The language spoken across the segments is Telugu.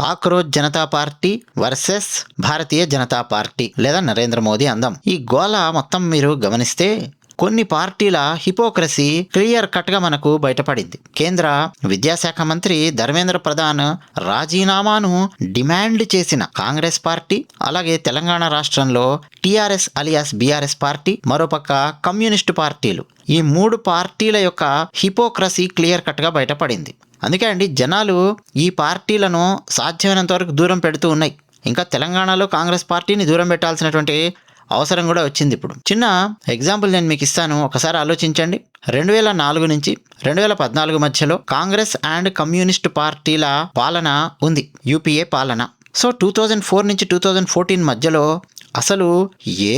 Cockroach Janata party versus Bharatiya Janata party లేదా నరేంద్ర మోదీ అందాం. ఈ గోల మొత్తం మీరు గమనిస్తే కొన్ని పార్టీల హిపోక్రసీ క్లియర్ కట్ గా మనకు బయటపడింది. కేంద్ర విద్యాశాఖ మంత్రి ధర్మేంద్ర ప్రధాన్ రాజీనామాను డిమాండ్ చేసిన కాంగ్రెస్ పార్టీ, అలాగే తెలంగాణ రాష్ట్రంలో టీఆర్ఎస్ అలియాస్ బీఆర్ఎస్ పార్టీ, మరోపక్క కమ్యూనిస్టు పార్టీలు, ఈ మూడు పార్టీల యొక్క హిపోక్రసీ క్లియర్ కట్ గా బయటపడింది. అందుకే అండి జనాలు ఈ పార్టీలను సాధ్యమైనంత వరకు దూరం పెడుతూ ఉన్నాయి. ఇంకా తెలంగాణలో కాంగ్రెస్ పార్టీని దూరం పెట్టాల్సినటువంటి అవసరం కూడా వచ్చింది. ఇప్పుడు చిన్న ఎగ్జాంపుల్ నేను మీకు ఇస్తాను, ఒకసారి ఆలోచించండి. 2004 నుంచి 2014 మధ్యలో కాంగ్రెస్ అండ్ కమ్యూనిస్ట్ పార్టీల పాలన ఉంది, యూపీఏ పాలన. సో 2004 నుంచి 2014 మధ్యలో అసలు ఏ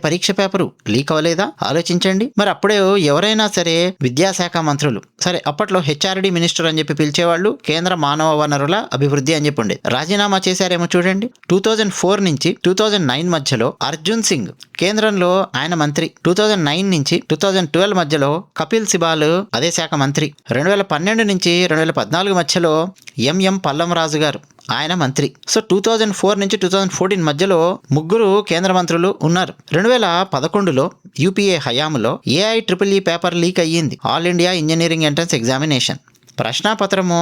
పరీక్ష పేపరు లీక్ అవ్వలేదా? ఆలోచించండి. మరి అప్పుడే ఎవరైనా సరే విద్యాశాఖ మంత్రులు, సరే అప్పట్లో హెచ్ఆర్డి మినిస్టర్ అని చెప్పి పిలిచేవాళ్ళు, కేంద్ర మానవ వనరుల అభివృద్ధి అని చెప్పి ఉండేది, రాజీనామా చేశారేమో చూడండి. 2004 నుంచి 2009 మధ్యలో అర్జున్ సింగ్ కేంద్రంలో ఆయన మంత్రి. 2009 నుంచి 2012 మధ్యలో కపిల్ సిబాల్ అదే శాఖ మంత్రి. 2012 నుంచి 2014 మధ్యలో ఎంఎం పల్లం రాజు గారు ఆయన మంత్రి. సో 2004 నుంచి 2014 మధ్యలో ముగ్గురు కేంద్ర మంత్రులు ఉన్నారు. 2011లో యూపీఏ హయాంలో ఏఐఈఈ పేపర్ లీక్ అయ్యింది, all India engineering entrance examination. ప్రశ్నాపత్రము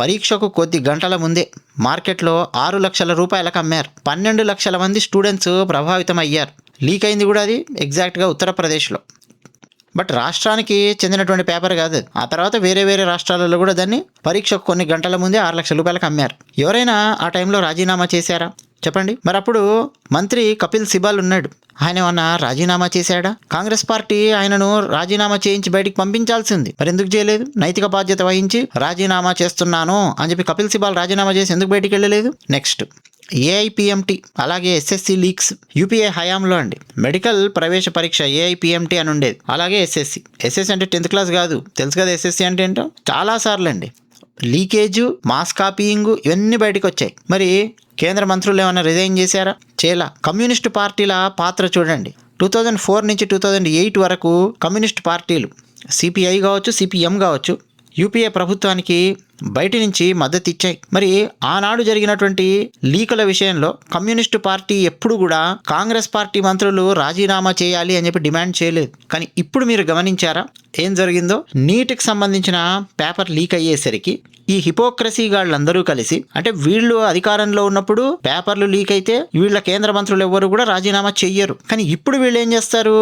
పరీక్షకు కొద్ది గంటల ముందే మార్కెట్లో 6 లక్షల రూపాయలకు అమ్మారు. 12 లక్షల మంది స్టూడెంట్స్ ప్రభావితం అయ్యారు. లీక్ అయింది కూడా అది ఎగ్జాక్ట్గా ఉత్తరప్రదేశ్లో. బట్ రాష్ట్రానికి చెందినటువంటి పేపర్ కాదు. ఆ తర్వాత వేరే రాష్ట్రాలలో కూడా దాన్ని పరీక్షకు కొన్ని గంటల ముందే 6 లక్షల రూపాయలకు అమ్మారు. ఎవరైనా ఆ టైంలో రాజీనామా చేశారా చెప్పండి? మరి అప్పుడు మంత్రి కపిల్ సిబాల్ ఉన్నాడు, ఆయన ఏమన్నా రాజీనామా చేశాడా? కాంగ్రెస్ పార్టీ ఆయనను రాజీనామా చేయించి బయటికి పంపించాల్సింది, మరి ఎందుకు చేయలేదు? నైతిక బాధ్యత వహించి రాజీనామా చేస్తున్నాను అని చెప్పి కపిల్ సిబాల్ రాజీనామా చేసి ఎందుకు బయటికి వెళ్ళలేదు? నెక్స్ట్ ఏఐపిఎంటి, అలాగే ఎస్ఎస్సి లీక్స్. యూపీఏ హయాంలో అండి మెడికల్ ప్రవేశ పరీక్ష ఏఐపిఎంటి అని ఉండేది, అలాగే ఎస్ఎస్సి అంటే 10th క్లాస్ కాదు, తెలుసు కదా ఎస్ఎస్సి అంటే ఏంటో. చాలా సార్లు అండి లీకేజ్, మాస్ కాపీయింగ్ ఇవన్నీ బయటకు వచ్చాయి. మరి కేంద్ర మంత్రులు ఏమైనా రిజైన్ చేశారా? చేలా. కమ్యూనిస్టు పార్టీల పాత్ర చూడండి. 2004 నుంచి 2008 వరకు కమ్యూనిస్ట్ పార్టీలు సిపిఐ కావచ్చు, సిపిఎం కావచ్చు, యూపీఏ ప్రభుత్వానికి బయట నుంచి మద్దతు ఇచ్చాయి. మరి ఆనాడు జరిగినటువంటి లీకుల విషయంలో కమ్యూనిస్టు పార్టీ ఎప్పుడు కూడా కాంగ్రెస్ పార్టీ మంత్రులు రాజీనామా చేయాలి అని చెప్పి డిమాండ్ చేయలేదు. కానీ ఇప్పుడు మీరు గమనించారా ఏం జరిగిందో? నీట్కి సంబంధించిన పేపర్ లీక్ అయ్యేసరికి ఈ హిపోక్రసీ గాళ్ళందరూ కలిసి, అంటే వీళ్ళు అధికారంలో ఉన్నప్పుడు పేపర్లు లీక్ అయితే వీళ్ళ కేంద్ర మంత్రులు ఎవరు కూడా రాజీనామా చెయ్యరు. కానీ ఇప్పుడు వీళ్ళు ఏం చేస్తారు?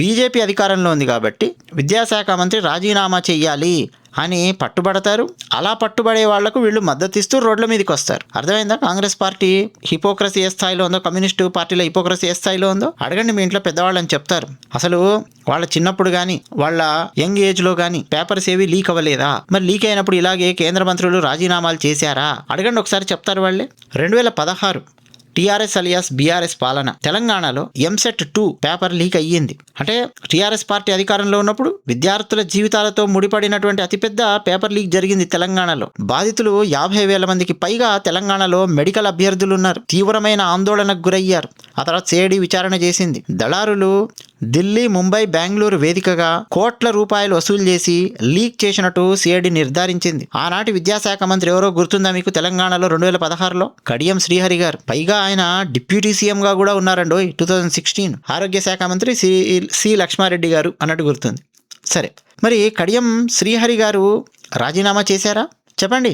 బీజేపీ అధికారంలో ఉంది కాబట్టి విద్యాశాఖ మంత్రి రాజీనామా చెయ్యాలి అని పట్టుబడతారు. అలా పట్టుబడే వాళ్లకు వీళ్ళు మద్దతిస్తూ రోడ్ల మీదకి వస్తారు. అర్థమైందా కాంగ్రెస్ పార్టీ హిపోక్రసీ ఏ స్థాయిలో ఉందో, కమ్యూనిస్టు పార్టీల హిపోక్రసీ ఏ స్థాయిలో ఉందో? అడగండి మీ ఇంట్లో పెద్దవాళ్ళని చెప్తారు. అసలు వాళ్ళ చిన్నప్పుడు కానీ వాళ్ళ యంగ్ ఏజ్లో కానీ పేపర్స్ ఏవి లీక్ అవ్వలేదా? మరి లీక్ అయినప్పుడు ఇలాగే కేంద్ర మంత్రులు రాజీనామాలు చేశారా? అడగండి ఒకసారి, చెప్తారు వాళ్ళే. 2016 టీఆర్ఎస్ అలియాస్ బీఆర్ఎస్ పాలన, తెలంగాణలో ఎంసెట్ 2 పేపర్ లీక్ అయ్యింది. అంటే టీఆర్ఎస్ పార్టీ అధికారంలో ఉన్నప్పుడు విద్యార్థుల జీవితాలతో ముడిపడినటువంటి అతిపెద్ద పేపర్ లీక్ జరిగింది తెలంగాణలో. బాధితులు 50,000 మందికి పైగా తెలంగాణలో మెడికల్ అభ్యర్థులు ఉన్నారు. తీవ్రమైన ఆందోళనకు గురయ్యారు. ఆ తర్వాత సిఐడి విచారణ చేసింది. దళారులు ఢిల్లీ, ముంబై, బెంగళూరు వేదికగా కోట్ల రూపాయలు వసూలు చేసి లీక్ చేసినట్టు సిఐడి నిర్ధారించింది. ఆనాటి విద్యాశాఖ మంత్రి ఎవరో గుర్తుందా మీకు? తెలంగాణలో 2016లో కడియం శ్రీహరి గారు. పైగా ఆయన డిప్యూటీ సీఎం గా కూడా ఉన్నారండి 2016. ఆరోగ్య శాఖ మంత్రి సి లక్ష్మారెడ్డి గారు అన్నట్టు గుర్తుంది. సరే, మరి కడియం శ్రీహరి గారు రాజీనామా చేశారా చెప్పండి?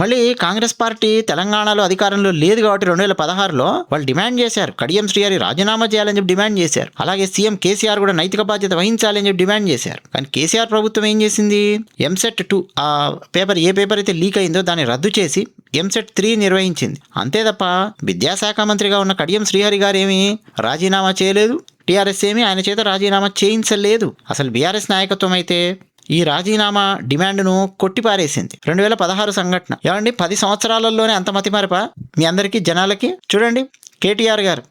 మళ్ళీ కాంగ్రెస్ పార్టీ తెలంగాణలో అధికారంలో లేదు కాబట్టి 2016లో వాళ్ళు డిమాండ్ చేశారు, కడియం శ్రీహరి రాజీనామా చేయాలని చెప్పి డిమాండ్ చేశారు. అలాగే సీఎం కేసీఆర్ కూడా నైతిక బాధ్యత వహించాలని చెప్పి డిమాండ్ చేశారు. కానీ కేసీఆర్ ప్రభుత్వం ఏం చేసింది? ఎంసెట్ 2 ఆ పేపర్, ఏ పేపర్ అయితే లీక్ అయిందో దాన్ని రద్దు చేసి ఎంసెట్ 3 నిర్వహించింది. అంతే తప్ప విద్యాశాఖ మంత్రిగా ఉన్న కడియం శ్రీహరి గారు ఏమీ రాజీనామా చేయలేదు. టీఆర్ఎస్ ఏమీ ఆయన చేత రాజీనామా చేయించలేదు. అసలు బీఆర్ఎస్ నాయకత్వం అయితే ఈ రాజీనామా డిమాండ్ను కొట్టిపారేసింది. 2016 సంఘటన ఏమండి, 10 సంవత్సరాలలోనే అంత మతిమరపా మీ అందరికీ జనాలకి? చూడండి, కేటీఆర్ గారు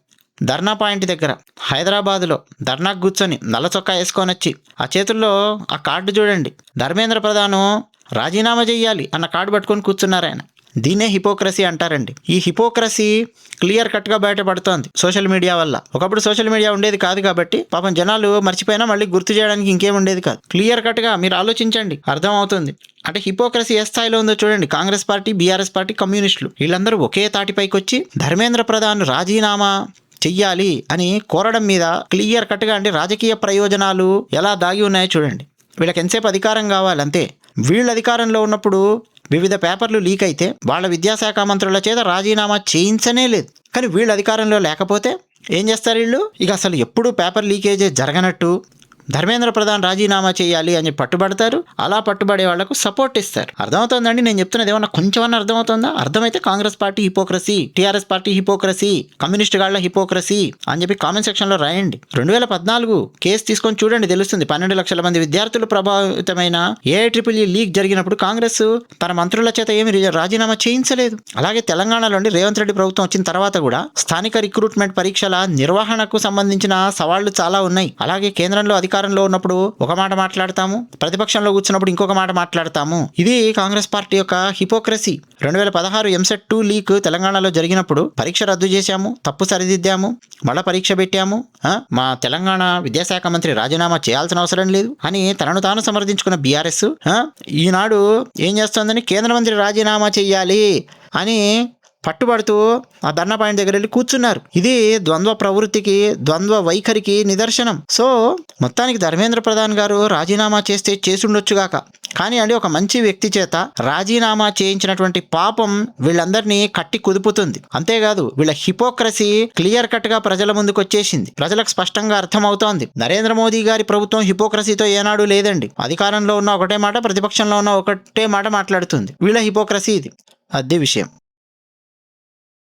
ధర్నా పాయింట్ దగ్గర హైదరాబాద్లో ధర్నాకు కూర్చొని నల్ల చొక్కా వేసుకొని వచ్చి ఆ చేతుల్లో ఆ కార్డు చూడండి, ధర్మేంద్ర ప్రధాన్ రాజీనామా చేయాలి అన్న కార్డు పట్టుకొని కూర్చున్నారు ఆయన. దీన్నే హిపోక్రసీ అంటారండి. ఈ హిపోక్రసీ క్లియర్ కట్గా బయటపడుతోంది సోషల్ మీడియా వల్ల. ఒకప్పుడు సోషల్ మీడియా ఉండేది కాదు కాబట్టి పాపం జనాలు మర్చిపోయినా మళ్ళీ గుర్తు చేయడానికి ఇంకేం ఉండేది కాదు. క్లియర్ కట్గా మీరు ఆలోచించండి, అర్థమవుతుంది. అంటే హిపోక్రసీ ఏ స్థాయిలో ఉందో చూడండి. కాంగ్రెస్ పార్టీ, బీఆర్ఎస్ పార్టీ, కమ్యూనిస్టులు వీళ్ళందరూ ఒకే తాటిపైకి వచ్చి ధర్మేంద్ర ప్రధాన్ రాజీనామా చెయ్యాలి అని కోరడం మీద క్లియర్ కట్గా అంటే రాజకీయ ప్రయోజనాలు ఎలా దాగి ఉన్నాయో చూడండి. వీళ్ళకి ఎంతసేపు అధికారం కావాలి అంతే. వీళ్ళు అధికారంలో ఉన్నప్పుడు వివిధ పేపర్లు లీక్ అయితే వాళ్ళ విద్యాశాఖ మంత్రుల చేత రాజీనామా చేయించనే లేదు. కానీ వీళ్ళు అధికారంలో లేకపోతే ఏం చేస్తారు వీళ్ళు? ఇక అసలు ఎప్పుడు పేపర్ లీకేజే జరగనట్టు ధర్మేంద్ర ప్రధాన్ రాజీనామా చేయాలి అని పట్టుబడతారు. అలా పట్టుబడే వాళ్లకు సపోర్ట్ ఇస్తారు. అర్థమవుతుందండి నేను చెప్తున్నది? ఏమన్నా కొంచెమన్నా అర్థమవుతుందా? అర్థమైతే Congress party hypocrisy, TRS party hypocrisy, communist గాళ్ల హిపోక్రసీ అని చెప్పి కామెంట్ సెక్షన్లో రాయండి. 2014 కేసు తీసుకొని చూడండి, తెలుస్తుంది. 12 లక్షల మంది విద్యార్థులు ప్రభావితమైన ఏఐట్రిపుల్ లీక్ జరిగినప్పుడు కాంగ్రెస్ తన మంత్రుల చేత ఏమి రాజీనామా చేయించలేదు. అలాగే తెలంగాణలోని రేవంత్ రెడ్డి ప్రభుత్వం వచ్చిన తర్వాత కూడా స్థానిక రిక్రూట్మెంట్ పరీక్షల నిర్వహణకు సంబంధించిన సవాళ్లు చాలా ఉన్నాయి. అలాగే కేంద్రంలో అధికారంలో ఉన్నప్పుడు ఒక మాట మాట్లాడతాము, ప్రతిపక్షంలో కూర్చున్నప్పుడు ఇంకొక మాట మాట్లాడతాము. ఇది కాంగ్రెస్ పార్టీ యొక్క హిపోక్రసీ. 2016 ఎంసెట్ 2 లీక్ తెలంగాణలో జరిగినప్పుడు పరీక్ష రద్దు చేశాము, తప్పు సరిదిద్దాము, మళ్ళా పరీక్ష పెట్టాము, మా తెలంగాణ విద్యాశాఖ మంత్రి రాజీనామా చేయాల్సిన అవసరం లేదు అని తనను తాను సమర్థించుకున్న బీఆర్ఎస్ ఈనాడు ఏం చేస్తోందని కేంద్ర మంత్రి రాజీనామా చెయ్యాలి అని పట్టుబడుతూ ఆ ధర్నా పాయింట్ దగ్గర వెళ్ళి కూర్చున్నారు. ఇది ద్వంద్వ ప్రవృత్తికి, ద్వంద్వ వైఖరికి నిదర్శనం. సో మొత్తానికి ధర్మేంద్ర ప్రధాన్ గారు రాజీనామా చేస్తే చేసుండొచ్చుగాక, కానీ అండి ఒక మంచి వ్యక్తి చేత రాజీనామా చేయించినటువంటి పాపం వీళ్ళందరినీ కట్టి కుదుపుతుంది. అంతేకాదు వీళ్ళ హిపోక్రసీ క్లియర్ కట్ గా ప్రజల ముందుకు వచ్చేసింది. ప్రజలకు స్పష్టంగా అర్థమవుతోంది. నరేంద్ర మోదీ గారి ప్రభుత్వం హిపోక్రసీతో ఏనాడు లేదండి. అధికారంలో ఉన్న ఒకటే మాట, ప్రతిపక్షంలో ఉన్న ఒకటే మాట మాట్లాడుతుంది. వీళ్ళ హిపోక్రసీ ఇది. అదే విషయం.